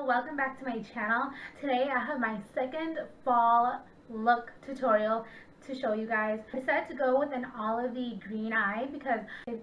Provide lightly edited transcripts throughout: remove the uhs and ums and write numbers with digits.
welcome back to my channel. Today I have my second fall look tutorial to show you guys. I decided to go with an olivey green eye because it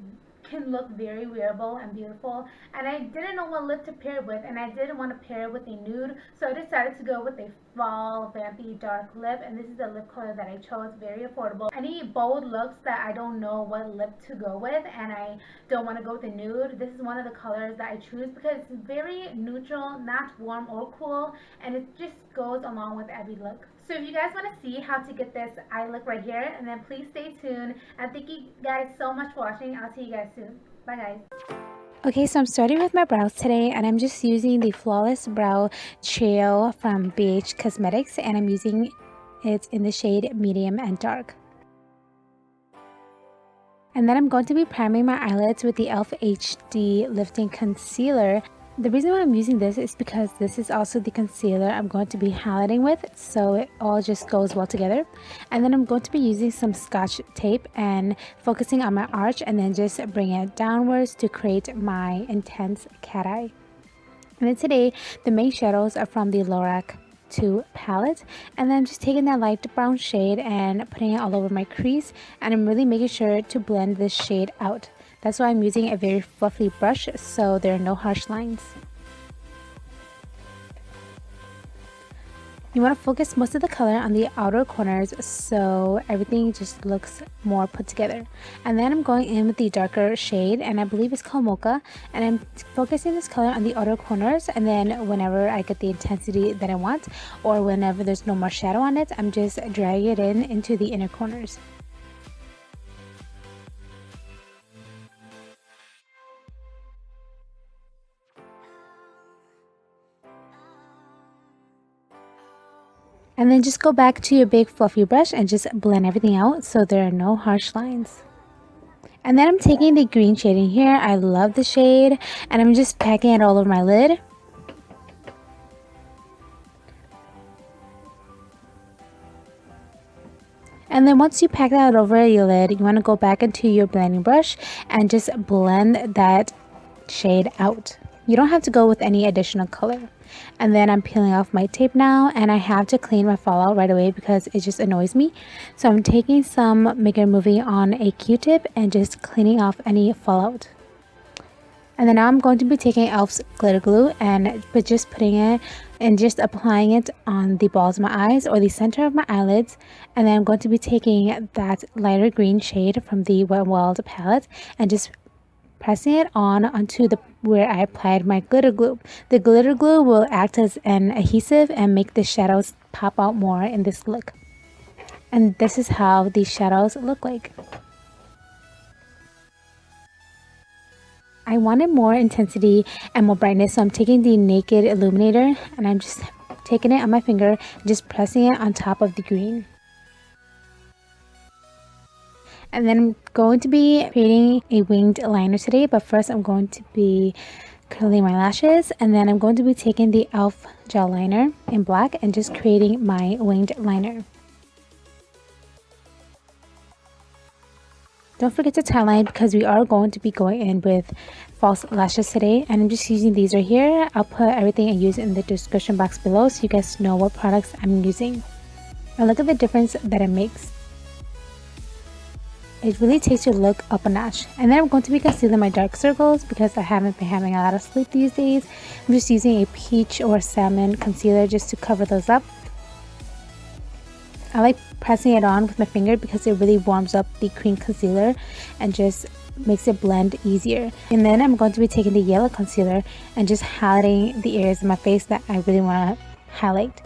can look very wearable and beautiful, and I didn't know what lip to pair with, and I didn't want to pair with a nude, so I decided to go with a fall vampy dark lip, and this is the lip color that I chose. Very affordable. Any bold looks that I don't know what lip to go with and I don't want to go with a nude, this is one of the colors that I choose because it's very neutral, not warm or cool, and it just goes along with every look. So if you guys want to see how to get this eye look right here, and then please stay tuned, and thank you guys so much for watching. I'll see you guys soon. Bye guys. Okay, so I'm starting with my brows today, and I'm just using the Flawless Brow Trio from BH Cosmetics, and I'm using it in the shade medium and dark. And then I'm going to be priming my eyelids with the e.l.f. HD Lifting Concealer. The reason why I'm using this is because this is also the concealer I'm going to be highlighting with, so it all just goes well together. And then I'm going to be using some Scotch tape and focusing on my arch, and then just bringing it downwards to create my intense cat eye. And then today, the main shadows are from the Lorac palette, and then I'm just taking that light brown shade and putting it all over my crease, and I'm really making sure to blend this shade out. That's why I'm using a very fluffy brush, so there are no harsh lines. You want to focus most of the color on the outer corners so everything just looks more put together. And then I'm going in with the darker shade, and I believe it's called Mocha, and I'm focusing this color on the outer corners, and then whenever I get the intensity that I want, or whenever there's no more shadow on it, I'm just dragging it into the inner corners. And then just go back to your big fluffy brush and just blend everything out so there are no harsh lines. And then I'm taking the green shade in here. I love the shade, and I'm just packing it all over my lid. And then once you pack that over your lid, you want to go back into your blending brush and just blend that shade out. You don't have to go with any additional color. And then I'm peeling off my tape now, and I have to clean my fallout right away because it just annoys me. So I'm taking some makeup remover on a Q-tip and just cleaning off any fallout. And then now I'm going to be taking e.l.f.'s glitter glue and just putting it and just applying it on the balls of my eyes or the center of my eyelids. And then I'm going to be taking that lighter green shade from the Wet n Wild palette and just pressing it onto where I applied my glitter glue. The glitter glue will act as an adhesive and make the shadows pop out more in this look. And this is how the shadows look like. I wanted more intensity and more brightness, so I'm taking the Naked Illuminator and I'm just taking it on my finger and just pressing it on top of the green. And then I'm going to be creating a winged liner today, but first I'm going to be curling my lashes, and then I'm going to be taking the e.l.f. gel liner in black and just creating my winged liner. Don't forget to tie line because we are going to be going in with false lashes today, and I'm just using these right here. I'll put everything I use in the description box below so you guys know what products I'm using. And look at the difference that it makes. It really takes your look up a notch. And then I'm going to be concealing my dark circles because I haven't been having a lot of sleep these days. I'm just using a peach or salmon concealer just to cover those up. I like pressing it on with my finger because it really warms up the cream concealer and just makes it blend easier. And then I'm going to be taking the yellow concealer and just highlighting the areas of my face that I really want to highlight.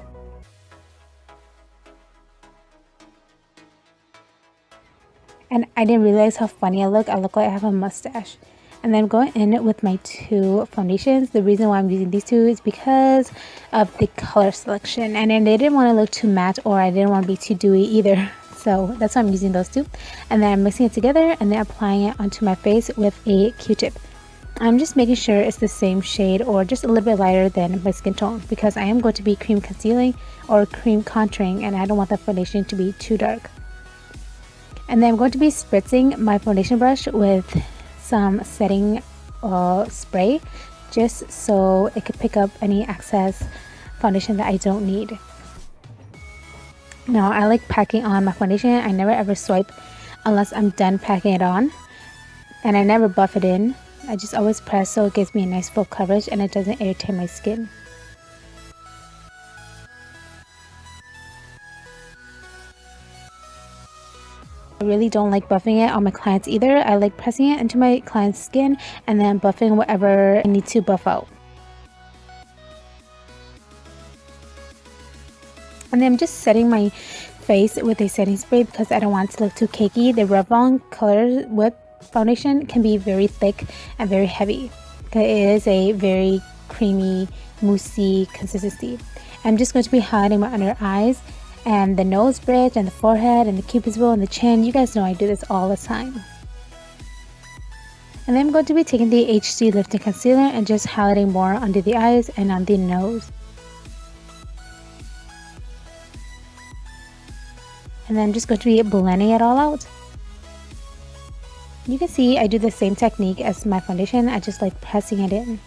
And I didn't realize how funny I look. I look like I have a mustache. And then I'm going in with my two foundations. The reason why I'm using these two is because of the color selection. And then I didn't want to look too matte, or I didn't want to be too dewy either. So that's why I'm using those two. And then I'm mixing it together and then applying it onto my face with a Q-tip. I'm just making sure it's the same shade or just a little bit lighter than my skin tone, because I am going to be cream concealing or cream contouring, and I don't want the foundation to be too dark. And then I'm going to be spritzing my foundation brush with some setting spray just so it could pick up any excess foundation that I don't need. Now I like packing on my foundation. I never ever swipe unless I'm done packing it on, and I never buff it in. I just always press so it gives me a nice full coverage and it doesn't irritate my skin. I really don't like buffing it on my clients either. I like pressing it into my client's skin and then buffing whatever I need to buff out. And then I'm just setting my face with a setting spray because I don't want it to look too cakey. The Revlon Color Whip foundation can be very thick and very heavy. It is a very creamy, moussey consistency. I'm just going to be highlighting my under eyes and the nose bridge and the forehead and the cupid's bow and the chin. You guys know I do this all the time. And then I'm going to be taking the HD Lifting Concealer and just highlighting more under the eyes and on the nose. And then I'm just going to be blending it all out. You can see I do the same technique as my foundation. I just like pressing it in.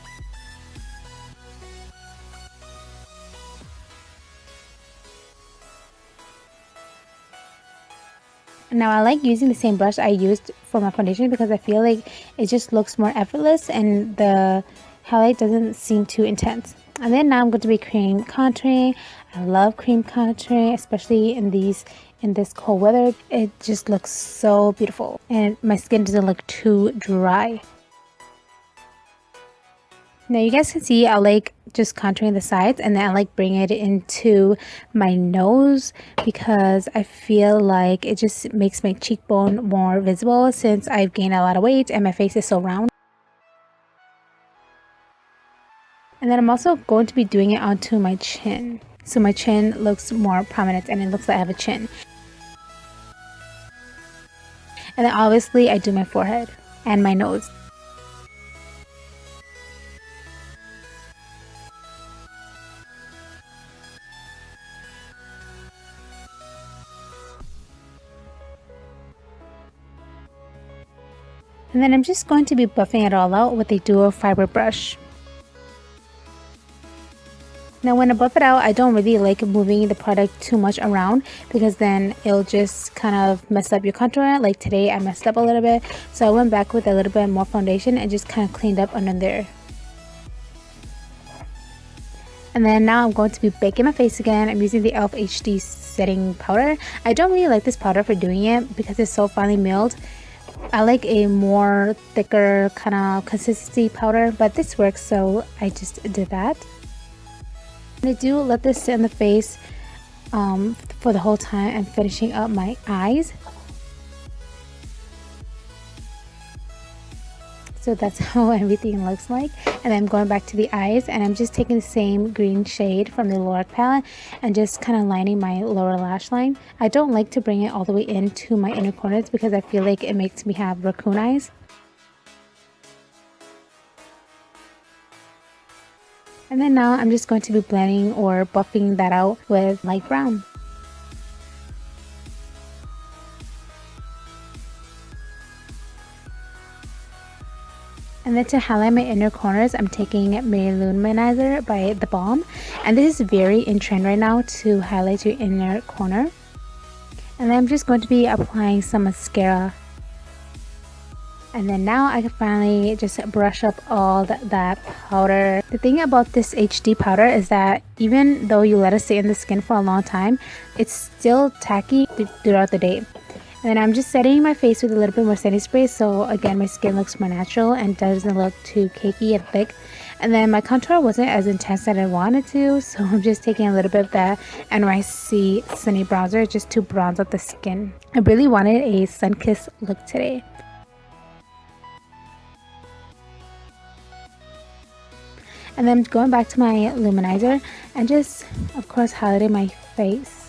Now I like using the same brush I used for my foundation because I feel like it just looks more effortless and the highlight doesn't seem too intense. And then now I'm going to be cream contouring. I love cream contouring, especially in this cold weather. It just looks so beautiful and my skin doesn't look too dry. Now you guys can see I like just contouring the sides and then I like bringing it into my nose because I feel like it just makes my cheekbone more visible since I've gained a lot of weight and my face is so round. And then I'm also going to be doing it onto my chin. So my chin looks more prominent and it looks like I have a chin. And then obviously I do my forehead and my nose. And then I'm just going to be buffing it all out with a dual fiber brush. Now when I buff it out, I don't really like moving the product too much around because then it'll just kind of mess up your contour. Like today I messed up a little bit, so I went back with a little bit more foundation and just kind of cleaned up under there. And then now I'm going to be baking my face again. I'm using the e.l.f. HD setting powder. I don't really like this powder for doing it because it's so finely milled. I like a more thicker kind of consistency powder, but this works, so I just did that. And I do let this sit in the face for the whole time. I'm finishing up my eyes. So that's how everything looks like. And I'm going back to the eyes and I'm just taking the same green shade from the Lorac palette and just kind of lining my lower lash line. I don't like to bring it all the way into my inner corners because I feel like it makes me have raccoon eyes. And then now I'm just going to be blending or buffing that out with light brown. And then to highlight my inner corners, I'm taking Mary-Loumanizer by TheBalm. And this is very in trend right now to highlight your inner corner. And then I'm just going to be applying some mascara. And then now I can finally just brush up all that powder. The thing about this HD powder is that even though you let it stay in the skin for a long time, it's still tacky throughout the day. And then I'm just setting my face with a little bit more setting spray, so again my skin looks more natural and doesn't look too cakey and thick. And then my contour wasn't as intense as I wanted to, so I'm just taking a little bit of that NYC Sunny Bronzer just to bronze out the skin. I really wanted a sun-kissed look today. And then going back to my Illuminizer and just of course highlighting my face.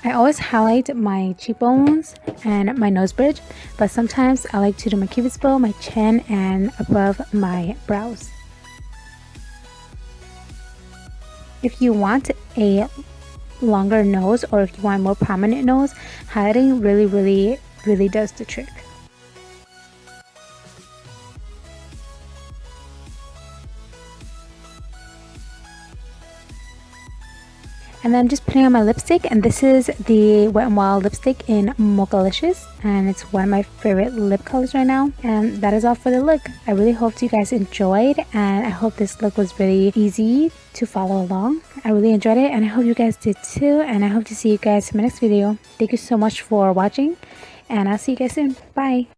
I always highlight my cheekbones and my nose bridge, but sometimes I like to do my cupid's bow, my chin, and above my brows. If you want a longer nose or if you want a more prominent nose, highlighting really does the trick. And then I'm just putting on my lipstick, and this is the Wet n Wild lipstick in Mochalicious, and it's one of my favorite lip colors right now. And that is all for the look. I really hope you guys enjoyed, and I hope this look was really easy to follow along. I really enjoyed it, and I hope you guys did too, and I hope to see you guys in my next video. Thank you so much for watching, and I'll see you guys soon. Bye.